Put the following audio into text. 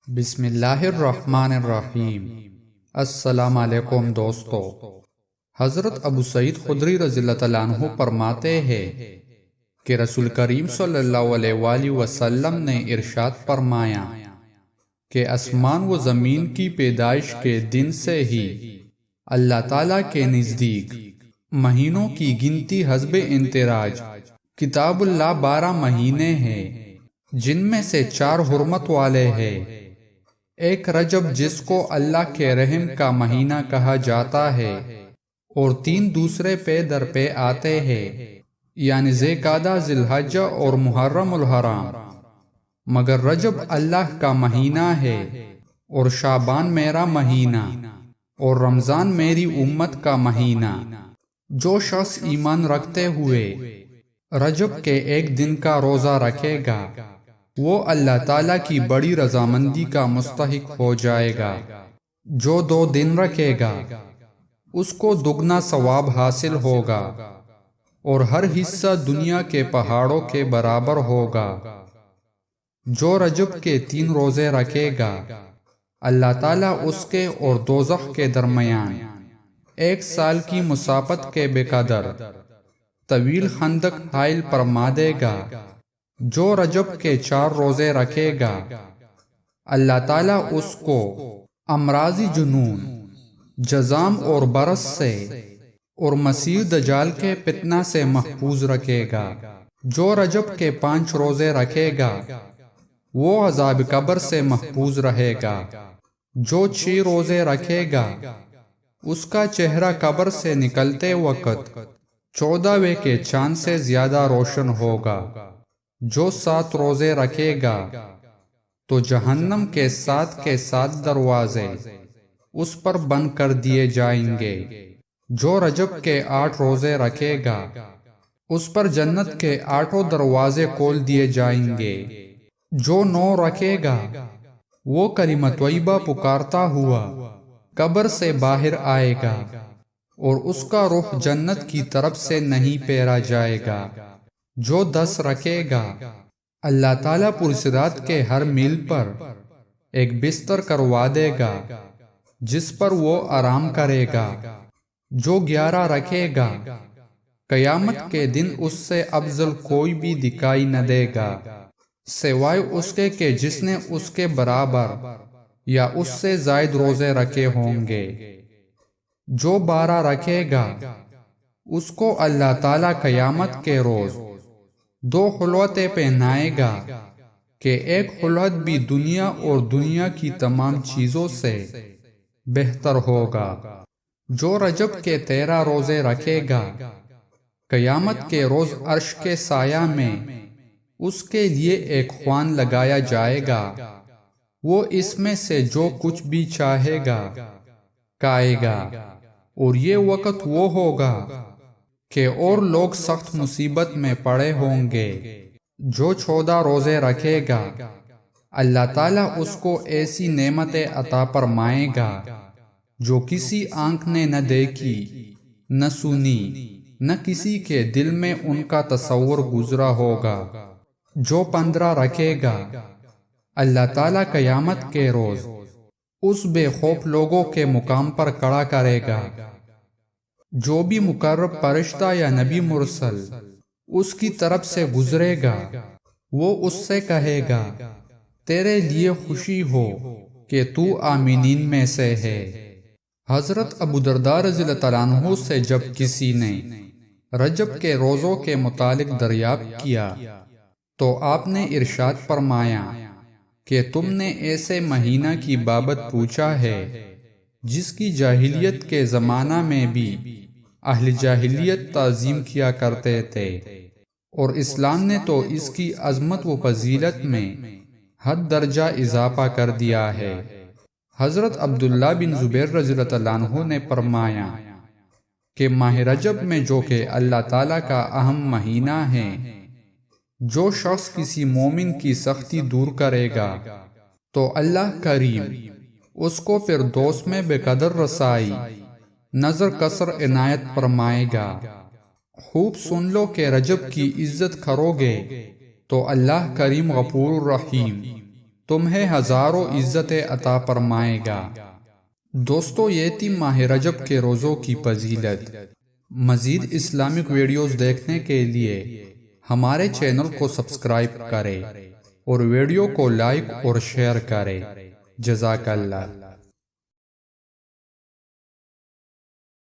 بسم اللہ الرحمن الرحیم۔ السلام علیکم دوستو۔ حضرت ابو سعید خدری رضی اللہ تعالیٰ عنہ فرماتے ہیں کہ رسول کریم صلی اللہ علیہ وآلہ وسلم نے ارشاد فرمایا کہ آسمان و زمین کی پیدائش کے دن سے ہی اللہ تعالیٰ کے نزدیک مہینوں کی گنتی حسب انتراج کتاب اللہ 12 مہینے ہیں، جن میں سے 4 حرمت والے ہیں۔ ایک رجب جس کو اللہ کے رحم کا مہینہ کہا جاتا ہے، اور 3 دوسرے پے در پے آتے ہیں، یعنی ذوالقعدہ، ذی الحجہ اور محرم الحرام۔ مگر رجب اللہ کا مہینہ ہے، اور شعبان میرا مہینہ، اور رمضان میری امت کا مہینہ۔ جو شخص ایمان رکھتے ہوئے رجب کے ایک دن کا روزہ رکھے گا، وہ اللہ تعالیٰ کی بڑی رضامندی کا مستحق ہو جائے گا۔ جو 2 دن رکھے گا، اس کو دگنا ثواب حاصل ہوگا، اور ہر حصہ دنیا کے پہاڑوں کے برابر ہوگا۔ جو رجب کے 3 روزے رکھے گا، اللہ تعالیٰ اس کے اور دوزخ کے درمیان 1 سال کی مسافت کے بقدر طویل خندق حائل فرما دے گا۔ جو رجب کے 4 روزے رکھے گا، اللہ تعالیٰ اس کو امراض جنون، جذام اور برس سے اور مسیح دجال کے فتنہ سے محفوظ رکھے گا۔ جو رجب کے 5 روزے رکھے گا، وہ عذاب قبر سے محفوظ رہے گا۔ جو 6 روزے رکھے گا، اس کا چہرہ قبر سے نکلتے وقت 14ویں کے چاند سے زیادہ روشن ہوگا۔ جو 7 روزے رکھے گا، تو جہنم کے 7 دروازے اس پر بند کر دیے جائیں گے۔ جو رجب کے 8 روزے رکھے گا، اس پر جنت کے 8 دروازے کھول دیے جائیں گے۔ جو 9 رکھے گا، وہ کلمہ طیبہ پکارتا ہوا قبر سے باہر آئے گا، اور اس کا رخ جنت کی طرف سے نہیں پھیرا جائے گا۔ جو 10 رکھے گا، اللہ تعالیٰ پرصراط کے ہر میل پر ایک بستر کروا دے گا، جس پر وہ آرام کرے گا۔ جو 11 رکھے گا، قیامت کے دن اس سے افضل کوئی بھی دکھائی نہ دے گا، سوائے اس کے کہ جس نے اس کے برابر یا اس سے زائد روزے رکھے ہوں گے۔ جو 12 رکھے گا، اس کو اللہ تعالیٰ قیامت کے روز 2 خلوتیں پہنائے گا، کہ ایک خلوت بھی دنیا اور دنیا کی تمام چیزوں سے بہتر ہوگا۔ جو رجب کے 13 روزے رکھے گا، قیامت کے روز عرش کے سایہ میں اس کے لیے ایک خوان لگایا جائے گا۔ وہ اس میں سے جو کچھ بھی چاہے گا کھائے گا، اور یہ وقت وہ ہوگا کہ اور لوگ سخت مصیبت میں پڑے ہوں گے۔ جو 14 روزے رکھے گا، اللہ تعالیٰ اس کو ایسی نعمتیں عطا فرمائے گا جو کسی آنکھ نے نہ دیکھی، نہ سنی، نہ کسی کے دل میں ان کا تصور گزرا ہوگا۔ جو 15 رکھے گا، اللہ تعالیٰ قیامت کے روز اس بے خوف لوگوں کے مقام پر کھڑا کرے گا۔ جو بھی مقرب فرشتہ یا نبی مرسل اس کی طرف سے گزرے گا، وہ اس سے کہے گا، تیرے لیے خوشی ہو کہ تو آمینین میں سے ہے۔ حضرت ابو درداء رضی اللہ تعالیٰ عنہ سے جب کسی نے رجب کے روزوں کے متعلق دریافت کیا، تو آپ نے ارشاد فرمایا کہ تم نے ایسے مہینہ کی بابت پوچھا ہے جس کی جاہلیت کے زمانہ میں بھی اہل جاہلیت تعظیم کیا کرتے تھے، اور اسلام نے تو اس کی عظمت و فضیلت میں حد درجہ اضافہ کر دیا ہے۔ حضرت عبداللہ بن زبیر رضی اللہ عنہ نے فرمایا کہ ماہ رجب میں، جو کہ اللہ تعالیٰ کا اہم مہینہ ہے، جو شخص کسی مومن کی سختی دور کرے گا، تو اللہ کریم اس کو فردوس میں بے قدر رسائی، نظر قصر عنایت فرمائے گا۔ خوب سن لو کہ رجب کی عزت کرو گے تو اللہ کریم غفور رحیم تمہیں ہزاروں عزتیں عطا فرمائے گا۔ دوستو، یہ تھی ماہ رجب کے روزوں کی فضیلت۔ مزید اسلامک ویڈیوز دیکھنے کے لیے ہمارے چینل کو سبسکرائب کریں اور ویڈیو کو لائک اور شیئر کریں۔ جزاک اللہ۔